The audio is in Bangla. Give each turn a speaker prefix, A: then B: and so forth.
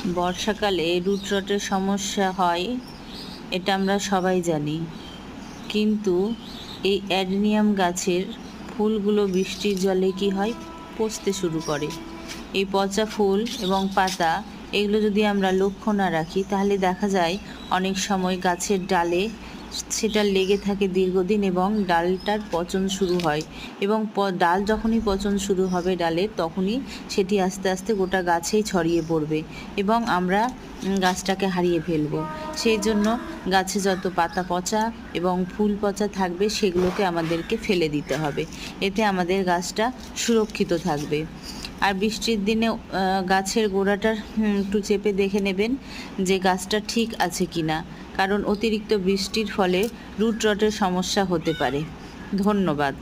A: বর্ষাকালে রুট রটের সমস্যা হয়, এটা আমরা সবাই জানি। কিন্তু এই অ্যাডেনিয়াম গাছের ফুলগুলো বৃষ্টির জলে কি হয়, পচতে শুরু করে। এই পচা ফুল এবং পাতা এগুলো যদি আমরা লক্ষ্য না রাখি, তাহলে দেখা যায় অনেক সময় গাছের ডালে সেটা লেগে থাকে দীর্ঘদিন এবং ডালটার পচন শুরু হয়। এবং ডাল যখনই পচন শুরু হবে ডালের, তখনই সেটি আস্তে আস্তে গোটা গাছেই ছড়িয়ে পড়বে এবং আমরা গাছটাকে হারিয়ে ফেলব। সেই জন্য গাছে যত পাতা পচা এবং ফুল পচা থাকবে সেগুলোকে আমাদেরকে ফেলে দিতে হবে, এতে আমাদের গাছটা সুরক্ষিত থাকবে। আর বৃষ্টির দিনে গাছের গোড়াটা একটু চেপে দেখে নেবেন যে গাছটা ঠিক আছে কি না, কারণ অতিরিক্ত বৃষ্টির ফলে রুট রটের সমস্যা হতে পারে। ধন্যবাদ।